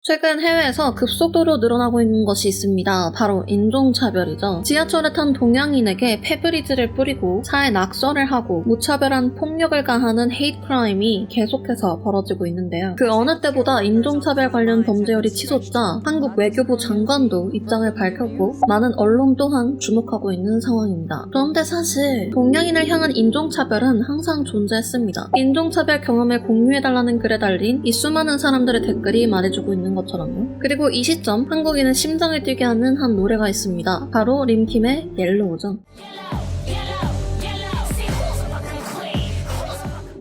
최근 해외에서 급속도로 늘어나고 있는 것이 있습니다. 바로 인종차별이죠. 지하철에 탄 동양인에게 페브리즈를 뿌리고 차에 낙서를 하고 무차별한 폭력을 가하는 헤이트 크라임이 계속해서 벌어지고 있는데요. 그 어느 때보다 인종차별 관련 범죄율이 치솟자 한국 외교부 장관도 입장을 밝혔고 많은 언론 또한 주목하고 있는 상황입니다. 그런데 사실 동양인을 향한 인종차별은 항상 존재했습니다. 인종차별 경험을 공유해달라는 글에 달린 이 수많은 사람들의 댓글이 말해주고 있는 것처럼요. 그리고 이 시점 한국인은 심장을 뛰게 하는 한 노래가 있습니다. 바로 림킴의 옐로우죠.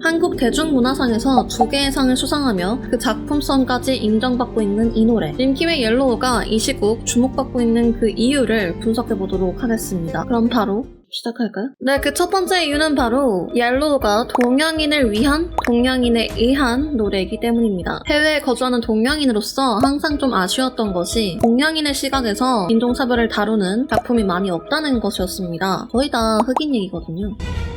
한국 대중문화상에서 2개의 상을 수상하며 그 작품성까지 인정받고 있는 이 노래 림킴의 옐로우가 이 시국 주목받고 있는 그 이유를 분석해보도록 하겠습니다. 그럼 바로 시작할까요? 네, 그 첫 번째 이유는 바로 옐로우가 동양인을 위한, 동양인에 의한 노래이기 때문입니다. 해외에 거주하는 동양인으로서 항상 좀 아쉬웠던 것이 동양인의 시각에서 인종차별을 다루는 작품이 많이 없다는 것이었습니다. 거의 다 흑인 얘기거든요.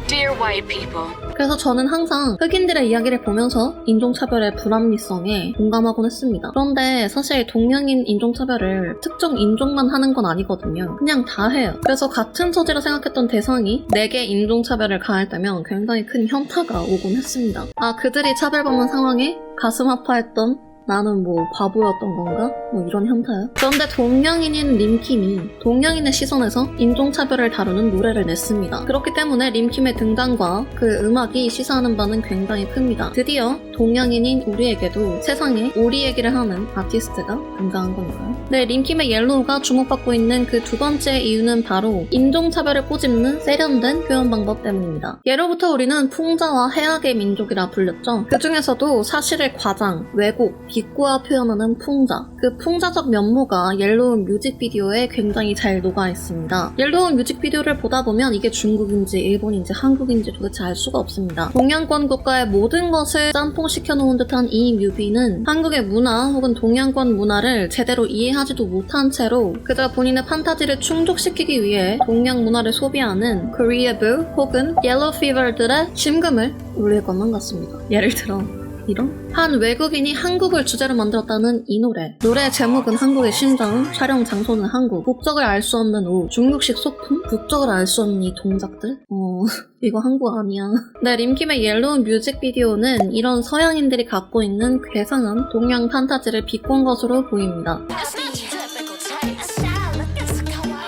Dear white people. 그래서 저는 항상 흑인들의 이야기를 보면서 인종차별의 불합리성에 공감하곤 했습니다. 그런데 사실 동양인 인종차별을 특정 인종만 하는 건 아니거든요. 그냥 다 해요. 그래서 같은 소재로 생각했던 대상이 내게 인종차별을 가했다면 굉장히 큰 현타가 오곤 했습니다. 아, 그들이 차별받는 상황에 가슴 아파했던 나는 뭐 바보였던 건가? 뭐 이런 현타요. 그런데 동양인인 림킴이 동양인의 시선에서 인종차별을 다루는 노래를 냈습니다. 그렇기 때문에 림킴의 등장과 그 음악이 시사하는 바는 굉장히 큽니다. 드디어 동양인인 우리에게도 세상에 우리 얘기를 하는 아티스트가 등장한 거니까요. 네, 림킴의 옐로우가 주목받고 있는 그 두 번째 이유는 바로 인종차별을 꼬집는 세련된 표현 방법 때문입니다. 예로부터 우리는 풍자와 해악의 민족이라 불렸죠. 그 중에서도 사실을 과장, 왜곡, 비꼬아 표현하는 풍자. 그 풍자적 면모가 옐로우 뮤직비디오에 굉장히 잘 녹아 있습니다. 옐로우 뮤직비디오를 보다 보면 이게 중국인지 일본인지 한국인지 도대체 알 수가 없습니다. 동양권 국가의 모든 것을 짬뽕시켜 놓은 듯한 이 뮤비는 한국의 문화 혹은 동양권 문화를 제대로 이해하지도 못한 채로 그저 본인의 판타지를 충족시키기 위해 동양 문화를 소비하는 코리아부 혹은 옐로우 피버들의 심금을 울릴 것만 같습니다. 예를 들어 이런? 한 외국인이 한국을 주제로 만들었다는 이 노래. 노래의 제목은 한국의 심장, 촬영 장소는 한국, 국적을 알 수 없는 옷, 중국식 소품, 국적을 알 수 없는 이 동작들? 이거 한국 아니야. 네, 림킴의 옐로우 뮤직비디오는 이런 서양인들이 갖고 있는 괴상한 동양 판타지를 비꼰 것으로 보입니다.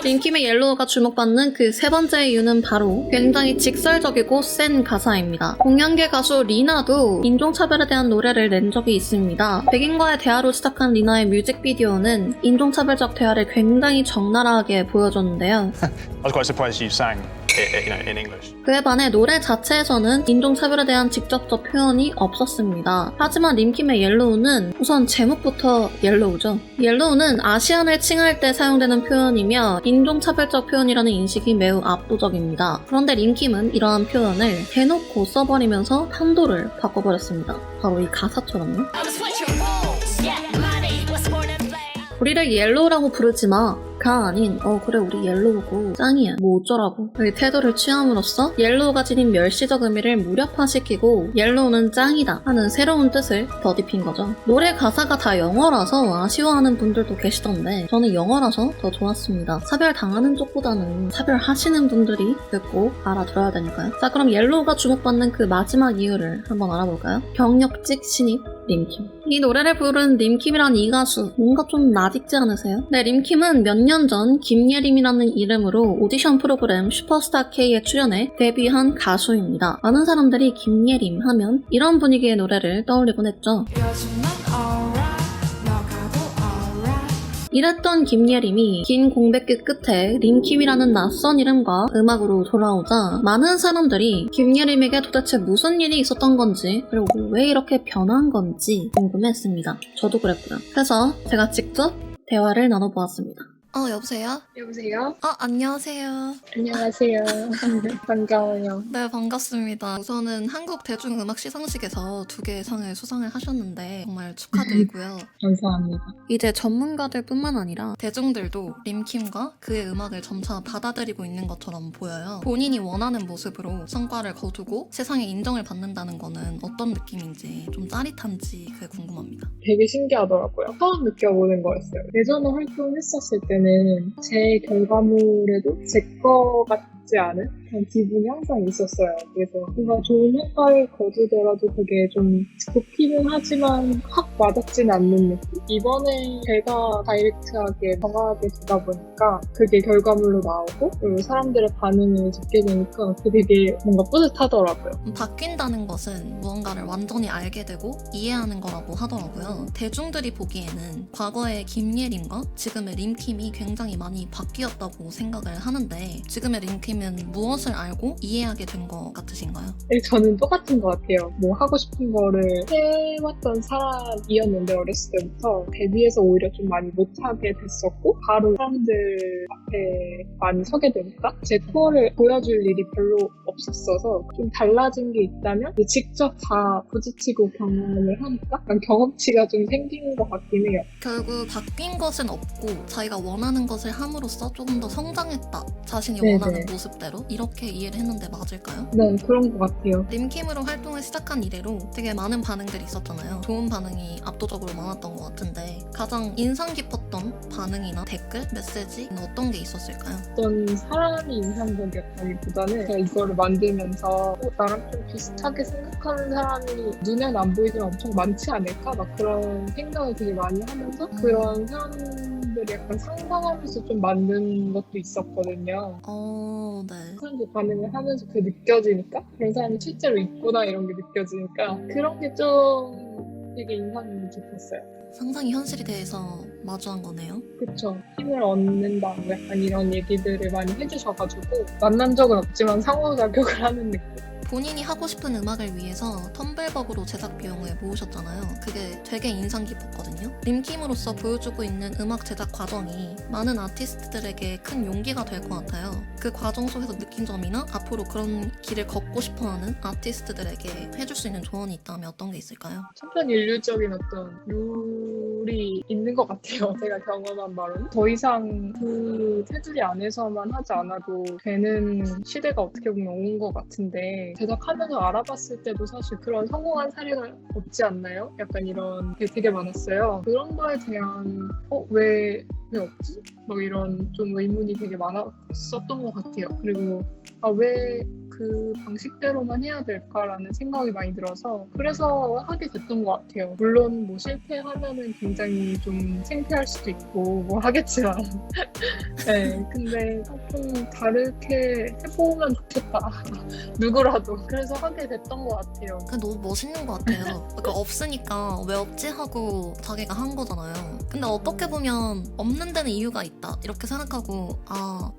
림킴의 옐로우가 주목받는 그 세 번째 이유는 바로 굉장히 직설적이고 센 가사입니다. 동양계 가수 리나도 인종차별에 대한 노래를 낸 적이 있습니다. 백인과의 대화로 시작한 리나의 뮤직비디오는 인종차별적 대화를 굉장히 적나라하게 보여줬는데요. I was quite surprised you sang in English. 그에 반해 노래 자체에서는 인종차별에 대한 직접적 표현이 없었습니다. 하지만 림킴의 옐로우는 우선 제목부터 옐로우죠. 옐로우는 아시안을 칭할 때 사용되는 표현이며 인종차별적 표현이라는 인식이 매우 압도적입니다. 그런데 림킴은 이러한 표현을 대놓고 써버리면서 판도를 바꿔버렸습니다. 바로 이 가사처럼요. 우리를 옐로우라고 부르지 마. 가 아닌 그래 우리 옐로우고 짱이야 뭐 어쩌라고 이 태도를 취함으로써 옐로우가 지닌 멸시적 의미를 무력화시키고 옐로우는 짱이다 하는 새로운 뜻을 덧입힌 거죠. 노래 가사가 다 영어라서 아쉬워하는 분들도 계시던데 저는 영어라서 더 좋았습니다. 차별당하는 쪽보다는 차별하시는 분들이 꼭 알아들어야 되니까요. 자, 그럼 옐로우가 주목받는 그 마지막 이유를 한번 알아볼까요? 경력직 신입 림킴. 이 노래를 부른 림킴이란 이 가수 뭔가 좀 낯익지 않으세요? 네, 림킴은 몇 년 전 김예림이라는 이름으로 오디션 프로그램 슈퍼스타 K에 출연해 데뷔한 가수입니다. 많은 사람들이 김예림 하면 이런 분위기의 노래를 떠올리곤 했죠. 이랬던 김예림이 긴 공백기 끝에 림킴이라는 낯선 이름과 음악으로 돌아오자 많은 사람들이 김예림에게 도대체 무슨 일이 있었던 건지 그리고 왜 이렇게 변한 건지 궁금해했습니다. 저도 그랬고요. 그래서 제가 직접 대화를 나눠보았습니다. 여보세요? 여보세요? 안녕하세요. 안녕하세요. 반가워요. 네, 반갑습니다. 우선은 한국 대중음악 시상식에서 2개의 상을 수상을 하셨는데 정말 축하드리고요. 감사합니다. 이제 전문가들 뿐만 아니라 대중들도 림킴과 그의 음악을 점차 받아들이고 있는 것처럼 보여요. 본인이 원하는 모습으로 성과를 거두고 세상에 인정을 받는다는 거는 어떤 느낌인지, 좀 짜릿한지 그게 궁금합니다. 되게 신기하더라고요. 처음 느껴보는 거였어요. 예전에 활동했었을 때는 제 결과물에도 제 거 같지 않은 그런 기분이 항상 있었어요. 그래서 뭔가 좋은 효과를 거두더라도 그게 좀 좋기는 하지만 확 와닿지는 않는 느낌? 이번에 제가 다이렉트하게 정하게 되다 보니까 그게 결과물로 나오고 그리고 사람들의 반응을 듣게 되니까 그게 되게 뭔가 뿌듯하더라고요. 바뀐다는 것은 무언가를 완전히 알게 되고 이해하는 거라고 하더라고요. 대중들이 보기에는 과거의 김예림과 지금의 림킴이 굉장히 많이 바뀌었다고 생각을 하는데 지금의 림킴은 무엇을 알고 이해하게 된 것 같으신가요? 저는 똑같은 것 같아요. 뭐 하고 싶은 거를 해왔던 사람이었는데 어렸을 때부터 데뷔해서 오히려 좀 많이 못하게 됐었고 바로 사람들 앞에 많이 서게 되니까 제 투어를 보여줄 일이 별로 없었어서 좀 달라진 게 있다면 직접 다 부딪히고 경험을 하니까 약간 경험치가 좀 생기는 것 같긴 해요. 결국 바뀐 것은 없고 자기가 원하는 것을 함으로써 조금 더 성장했다. 자신이 네네. 원하는 모습대로 이렇게 이해를 했는데 맞을까요? 네, 그런 것 같아요. 림킴으로 활동을 시작한 이래로 되게 많은 반응들이 있었잖아요. 좋은 반응이 압도적으로 많았던 것 같은데 가장 인상 깊었던 반응이나 댓글, 메시지는 어떤 게 있었을까요? 어떤 사람이 인상적이었다기보다는 제가 이거를 만들면서 나랑 좀 비슷하게 생각하는 사람이 눈에는 안 보이지만 엄청 많지 않을까? 막 그런 생각을 되게 많이 하면서 그런 사람들이 약간 상상하면서 좀 만든 것도 있었거든요. 네. 사람들 반응을 하면서 그게 느껴지니까 그런 사람이 실제로 있구나 이런 게 느껴지니까 그런 게 좀 되게 인상 깊었어요. 상상이 현실이 돼서 마주한 거네요. 그쵸. 힘을 얻는다 뭐 약간 이런 얘기들을 많이 해주셔가지고 만난 적은 없지만 상호작용을 하는 느낌. 본인이 하고 싶은 음악을 위해서 텀블벅으로 제작 비용을 모으셨잖아요. 그게 되게 인상 깊었거든요. 림킴으로서 보여주고 있는 음악 제작 과정이 많은 아티스트들에게 큰 용기가 될 것 같아요. 그 과정 속에서 느낀 점이나 앞으로 그런 길을 걷고 싶어하는 아티스트들에게 해줄 수 있는 조언이 있다면 어떤 게 있을까요? 천편일률적인 어떤 룰이 있는 것 같아요. 제가 경험한 바로는 더 이상 그 테두리 안에서만 하지 않아도 되는 시대가 어떻게 보면 온 것 같은데 제작하면서 알아봤을 때도 사실 그런 성공한 사례가 없지 않나요? 약간 이런 게 되게 많았어요. 그런 거에 대한 왜 없지? 뭐 이런 좀 의문이 되게 많았었던 것 같아요. 그리고 왜 그 방식대로만 해야 될까라는 생각이 많이 들어서 그래서 하게 됐던 것 같아요. 물론 뭐 실패하면은 굉장히 좀 창피할 수도 있고 뭐 하겠지만 네, 근데 좀 다르게 해보면 좋겠다. 누구라도. 그래서 하게 됐던 것 같아요. 너무 멋있는 것 같아요. 그러니까 없으니까 왜 없지 하고 자기가 한 거잖아요. 근데 어떻게 보면 없는 데는 이유가 있다 이렇게 생각하고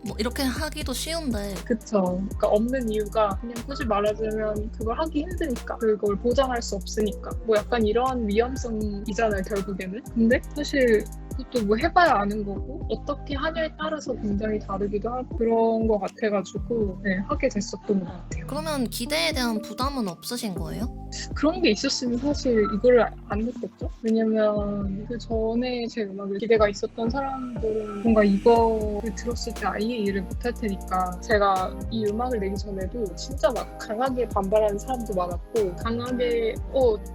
뭐 이렇게 하기도 쉬운데 그쵸. 그러니까 없는 이유가 그냥 굳이 말하자면 그걸 하기 힘드니까 그걸 보장할 수 없으니까 뭐 약간 이런 위험성이잖아요 결국에는. 근데 사실 그것도 뭐 해봐야 아는 거고 어떻게 하냐에 따라서 굉장히 다르기도 하고 그런 거 같아가지고 네, 하게 됐었던 것 같아요. 그러면 기대에 대한 부담은 없으신 거예요? 그런 게 있었으면 사실 이거를 안 했겠죠? 왜냐면 그 전에 제 음악에 기대가 있었던 사람들은 뭔가 이거를 들었을 때 아예 이해를 못할 테니까 제가 이 음악을 내기 전에도 진짜 막 강하게 반발하는 사람도 많았고 강하게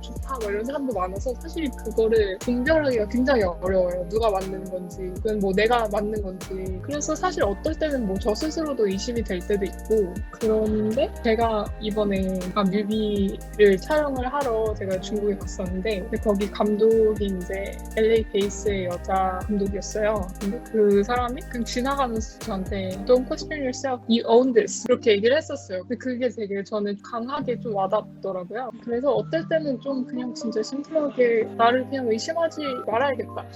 좋다 뭐 이런 사람도 많아서 사실 그거를 분별하기가 굉장히 어려워요. 누가 만드는 건지 그건 뭐 내가 만든 건지. 그래서 사실 어떨 때는 뭐 저 스스로도 의심이 될 때도 있고 그런데 제가 이번에 뮤비를 촬영을 하러 제가 중국에 갔었는데 근데 거기 감독이 이제 LA 베이스의 여자 감독이었어요. 근데 그 사람이 그냥 지나가면서 저한테 Don't question yourself, you own this 이렇게 얘기를 했었어요. 근데 그게 되게 저는 강하게 좀 와닿더라고요. 그래서 어떨 때는 좀 그냥 진짜 심플하게 나를 그냥 의심하지 말아야겠다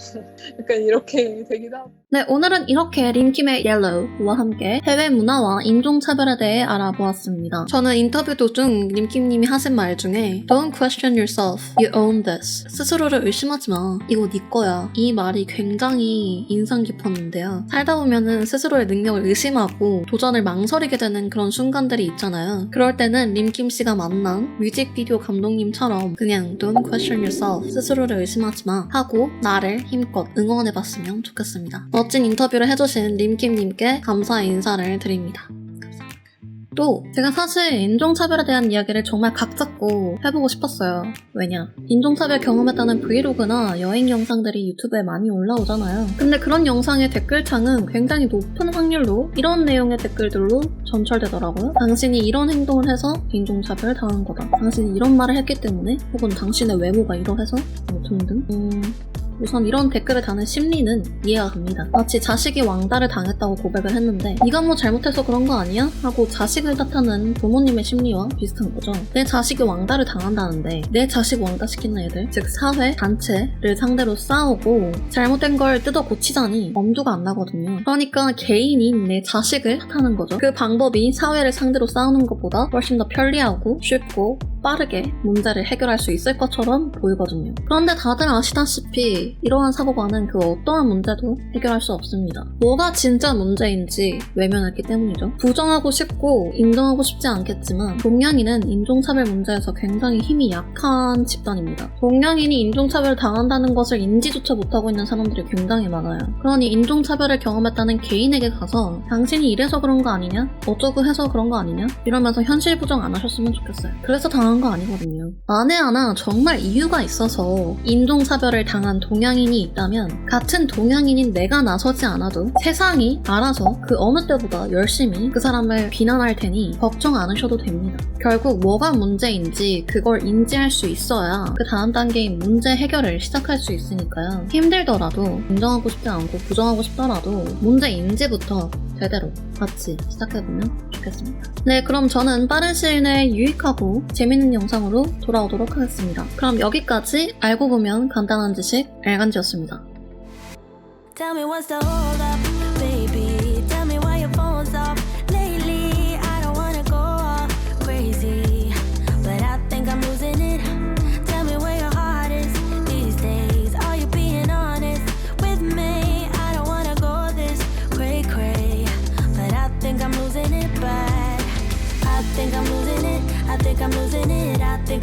약간 이렇게 되기도 하고. 네, 오늘은 이렇게 림킴의 Yellow와 함께 해외 문화와 인종차별에 대해 알아보았습니다. 저는 인터뷰 도중 림킴님이 하신 말 중에 Don't question yourself, you own this. 스스로를 의심하지 마. 이거 네 거야. 이 말이 굉장히 인상 깊었는데요. 살다 보면은 스스로의 능력을 의심하고 도전을 망설이게 되는 그런 순간들이 있잖아요. 그럴 때는 림킴 씨가 만난 뮤직비디오 감독님처럼 그냥 Don't question yourself, 스스로를 의심하지 마 하고 나를 힘껏 응원해봤으면 좋겠습니다. 멋진 인터뷰를 해주신 림킴님께 감사의 인사를 드립니다. 또 제가 사실 인종차별에 대한 이야기를 정말 각잡고 해보고 싶었어요. 왜냐? 인종차별 경험했다는 브이로그나 여행 영상들이 유튜브에 많이 올라오잖아요. 근데 그런 영상의 댓글창은 굉장히 높은 확률로 이런 내용의 댓글들로 전철되더라고요. 당신이 이런 행동을 해서 인종차별 당한 거다. 당신이 이런 말을 했기 때문에, 혹은 당신의 외모가 이러해서 등등. 우선 이런 댓글을 다는 심리는 이해가 갑니다. 마치 자식이 왕따를 당했다고 고백을 했는데 네가 뭐 잘못해서 그런 거 아니야? 하고 자식을 탓하는 부모님의 심리와 비슷한 거죠. 내 자식이 왕따를 당한다는데 내 자식 왕따시키는 애들, 즉 사회, 단체를 상대로 싸우고 잘못된 걸 뜯어 고치자니 엄두가 안 나거든요. 그러니까 개인인 내 자식을 탓하는 거죠. 그 방법이 사회를 상대로 싸우는 것보다 훨씬 더 편리하고 쉽고 빠르게 문제를 해결할 수 있을 것처럼 보이거든요. 그런데 다들 아시다시피 이러한 사고관은 그 어떠한 문제도 해결할 수 없습니다. 뭐가 진짜 문제인지 외면했기 때문이죠. 부정하고 싶고 인정하고 싶지 않겠지만 동양인은 인종차별 문제에서 굉장히 힘이 약한 집단입니다. 동양인이 인종차별을 당한다는 것을 인지조차 못하고 있는 사람들이 굉장히 많아요. 그러니 인종차별을 경험했다는 개인에게 가서 당신이 이래서 그런 거 아니냐? 어쩌고 해서 그런 거 아니냐? 이러면서 현실 부정 안 하셨으면 좋겠어요. 그래서 당한 거 아니거든요. 만에 하나 정말 이유가 있어서 인종차별을 당한 동양인이 있다면 같은 동양인인 내가 나서지 않아도 세상이 알아서 그 어느 때보다 열심히 그 사람을 비난할 테니 걱정 안 하셔도 됩니다. 결국 뭐가 문제인지 그걸 인지할 수 있어야 그 다음 단계인 문제 해결을 시작할 수 있으니까요. 힘들더라도 인정하고 싶지 않고 부정하고 싶더라도 문제 인지부터 제대로 같이 시작해보면 좋겠습니다. 네, 그럼 저는 빠른 시일 내에 유익하고 재밌는 영상으로 돌아오도록 하겠습니다. 그럼 여기까지 알고 보면 간단한 지식 알간지였습니다. Tell me what's the hold up, baby. Tell me why your phone's off lately. I don't wanna go all crazy, but I think I'm losing it. Tell me where your heart is these days. Are you being honest with me? I don't wanna go this cray cray, but I think I'm losing it bad. I think I'm losing it. I think I'm losing it. I think